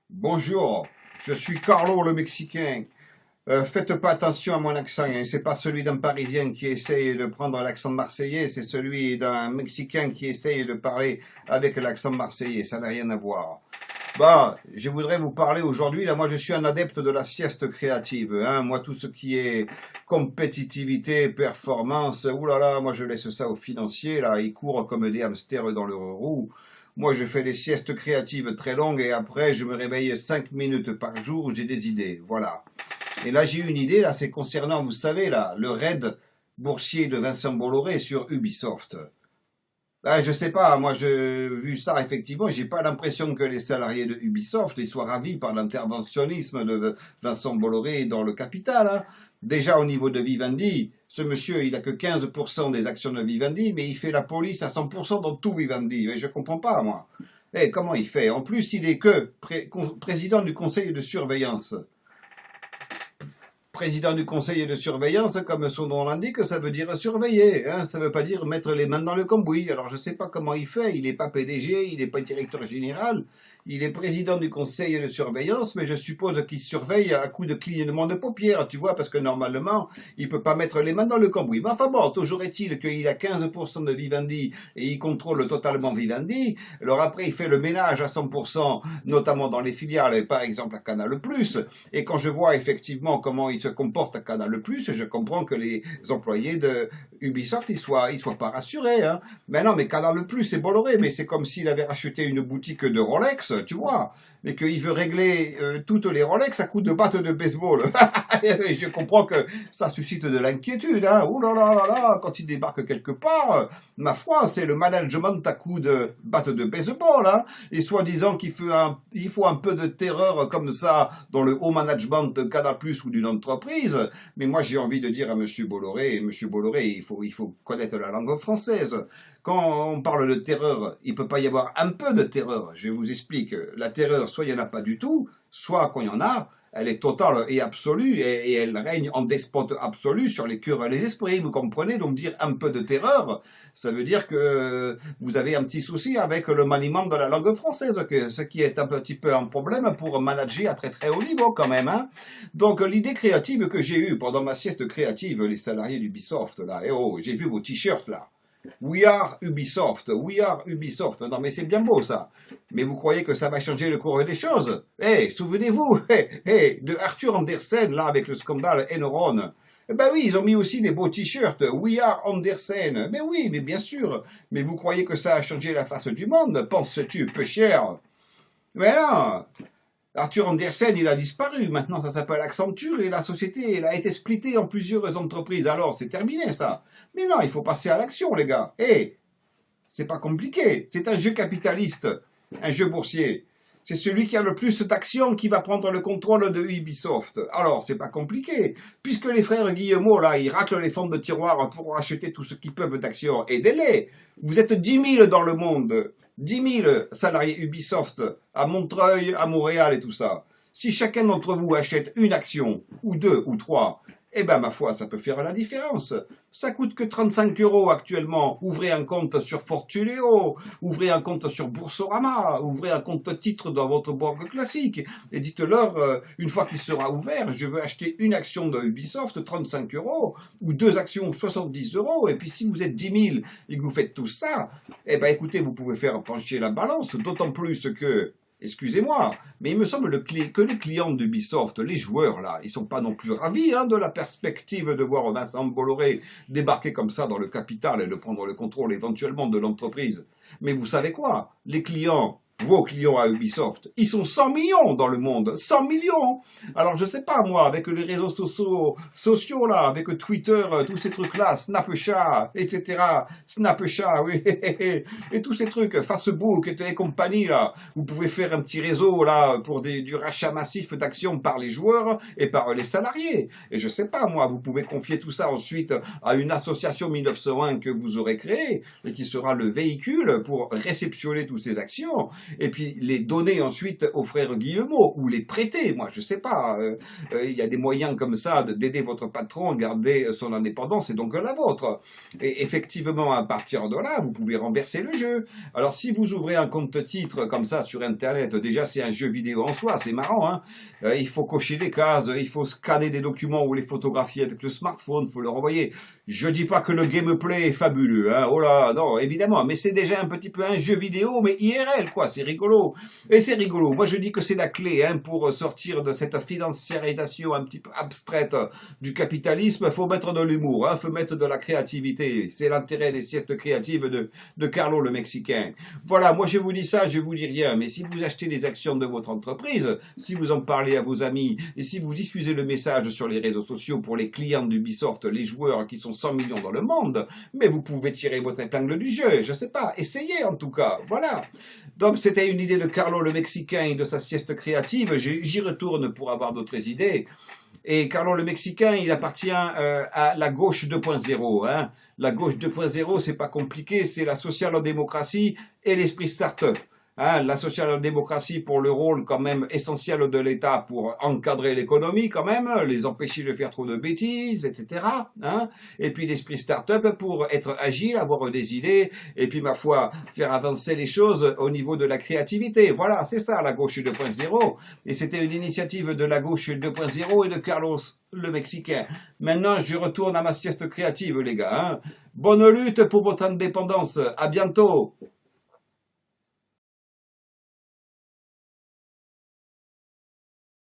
Bonjour, je suis Carlo le Mexicain. Faites pas attention à mon accent, hein. C'est pas celui d'un Parisien qui essaye de prendre l'accent marseillais, c'est celui d'un Mexicain qui essaye de parler avec l'accent marseillais. Ça n'a rien à voir. Bah, je voudrais vous parler aujourd'hui. Là, moi, je suis un adepte de la sieste créative, hein. Moi, tout ce qui est compétitivité, performance, oulala, moi, je laisse ça aux financiers. Là, ils courent comme des hamsters dans leur roue. Moi, je fais des siestes créatives très longues et après, je me réveille 5 minutes par jour, j'ai des idées. Voilà. Et là, j'ai une idée, là, c'est concernant, vous savez, là, le raid boursier de Vincent Bolloré sur Ubisoft. Ah, je sais pas, moi, vu ça, effectivement, j'ai pas l'impression que les salariés de Ubisoft ils soient ravis par l'interventionnisme de Vincent Bolloré dans le capital, hein. Déjà, au niveau de Vivendi, ce monsieur, il a que 15% des actions de Vivendi, mais il fait la police à 100% dans tout Vivendi. Mais je comprends pas, moi. Eh, comment il fait? En plus, il est que président du conseil de surveillance. Président du conseil de surveillance, comme son nom l'indique, ça veut dire surveiller, hein, ça veut pas dire mettre les mains dans le cambouis. Alors je sais pas comment il fait, il n'est pas PDG, il n'est pas directeur général, il est président du conseil de surveillance, mais je suppose qu'il surveille à coup de clignement de paupières, tu vois, parce que normalement, il peut pas mettre les mains dans le cambouis. Mais enfin bon, toujours est-il qu'il a 15% de Vivendi et il contrôle totalement Vivendi. Alors après, il fait le ménage à 100%, notamment dans les filiales, par exemple à Canal+. Et quand je vois effectivement comment il se comporte à Canal+, je comprends que les employés de Ubisoft, ils soient pas rassurés, hein. Mais non, mais Canal+, c'est Bolloré, mais c'est comme s'il avait racheté une boutique de Rolex, tu vois, mais qu'il veut régler toutes les Rolex à coups de batte de baseball. Je comprends que ça suscite de l'inquiétude, hein. Ouh là là là là, quand il débarque quelque part, ma foi, c'est le management à coups de batte de baseball, hein. Et soi-disant il faut un peu de terreur comme ça dans le haut management de Canal+ ou d'une entreprise. Mais moi, j'ai envie de dire à Monsieur Bolloré, il faut connaître la langue française. Quand on parle de terreur, il peut pas y avoir un peu de terreur. Je vous explique. La terreur, soit il n'y en a pas du tout, soit quand il y en a, elle est totale et absolue et elle règne en despote absolu sur les cœurs et les esprits. Vous comprenez? Donc dire un peu de terreur, ça veut dire que vous avez un petit souci avec le maniement de la langue française, ce qui est un petit peu un problème pour manager à très très haut niveau quand même, hein. Donc l'idée créative que j'ai eue pendant ma sieste créative, les salariés d'Ubisoft là, et oh, j'ai vu vos t-shirts là. We are Ubisoft, we are Ubisoft. Non mais c'est bien beau ça. Mais vous croyez que ça va changer le cours des choses? Eh, souvenez-vous, de Arthur Andersen là avec le scandale Enron. Eh ben oui, ils ont mis aussi des beaux t-shirts. We are Andersen. Mais oui, mais bien sûr. Mais vous croyez que ça a changé la face du monde? Penses-tu, peu cher? Mais non. Arthur Andersen, il a disparu. Maintenant, ça s'appelle Accenture et la société, elle a été splittée en plusieurs entreprises. Alors, c'est terminé, ça. Mais non, il faut passer à l'action, les gars. Eh, c'est pas compliqué. C'est un jeu capitaliste, un jeu boursier. C'est celui qui a le plus d'actions qui va prendre le contrôle de Ubisoft. Alors, c'est pas compliqué. Puisque les frères Guillemot, là, ils raclent les fonds de tiroir pour acheter tout ce qu'ils peuvent d'actions. Aidez-les. Vous êtes 10 000 dans le monde. 10 000 salariés Ubisoft à Montreuil, à Montréal et tout ça. Si chacun d'entre vous achète une action, ou deux, ou trois, eh ben, ma foi, ça peut faire la différence. Ça coûte que 35 € actuellement. Ouvrez un compte sur Fortuneo, ouvrez un compte sur Boursorama, ouvrez un compte titre dans votre banque classique et dites-leur, une fois qu'il sera ouvert, je veux acheter une action de Ubisoft, 35 € ou deux actions, 70 €. Et puis si vous êtes 10 000 et que vous faites tout ça, eh ben, écoutez, vous pouvez faire pencher la balance, d'autant plus que excusez-moi, mais il me semble que les clients d'Ubisoft, les joueurs là, ils sont pas non plus ravis hein, de la perspective de voir Vincent Bolloré débarquer comme ça dans le capital et de prendre le contrôle éventuellement de l'entreprise. Mais vous savez quoi? Les clients, vos clients à Ubisoft, ils sont 100 millions dans le monde, 100 millions. Alors je sais pas moi, avec les réseaux sociaux là, avec Twitter, tous ces trucs là, Snapchat, etc. Snapchat, oui, et tous ces trucs, Facebook et compagnie là, vous pouvez faire un petit réseau là pour du rachat massif d'actions par les joueurs et par les salariés. Et je sais pas moi, vous pouvez confier tout ça ensuite à une association 1901 que vous aurez créée et qui sera le véhicule pour réceptionner toutes ces actions. et puis les donner ensuite aux frères Guillemot, ou les prêter, moi je sais pas, il y a des moyens comme ça d'aider votre patron à garder son indépendance et donc la vôtre. Et effectivement, à partir de là, vous pouvez renverser le jeu. Alors si vous ouvrez un compte titre comme ça sur Internet, déjà c'est un jeu vidéo en soi, c'est marrant, hein. Il faut cocher des cases, il faut scanner des documents ou les photographier avec le smartphone, il faut leur envoyer. Je dis pas que le gameplay est fabuleux, hein. Oh là, non, évidemment, mais c'est déjà un petit peu un jeu vidéo, mais IRL, quoi, c'est rigolo. Et c'est rigolo. Moi, je dis que c'est la clé, hein, pour sortir de cette financiarisation un petit peu abstraite du capitalisme. Il faut mettre de l'humour, hein, faut mettre de la créativité. C'est l'intérêt des siestes créatives de Carlo le Mexicain. Voilà, moi je vous dis ça, je vous dis rien, mais si vous achetez des actions de votre entreprise, si vous en parlez à vos amis, et si vous diffusez le message sur les réseaux sociaux pour les clients d'Ubisoft, les joueurs qui sont 100 millions dans le monde, mais vous pouvez tirer votre épingle du jeu, je sais pas, essayez en tout cas, voilà. Donc c'était une idée de Carlo le Mexicain et de sa sieste créative, j'y retourne pour avoir d'autres idées. Et Carlo le Mexicain, il appartient à la gauche 2.0. Hein. La gauche 2.0, c'est pas compliqué, c'est la social-démocratie et l'esprit start-up. Hein, la social-démocratie pour le rôle quand même essentiel de l'État pour encadrer l'économie quand même, les empêcher de faire trop de bêtises, etc. Hein, et puis l'esprit start-up pour être agile, avoir des idées, et puis ma foi, faire avancer les choses au niveau de la créativité. Voilà, c'est ça la gauche 2.0. Et c'était une initiative de la gauche 2.0 et de Carlos le Mexicain. Maintenant, je retourne à ma sieste créative, les gars. Hein. Bonne lutte pour votre indépendance. À bientôt.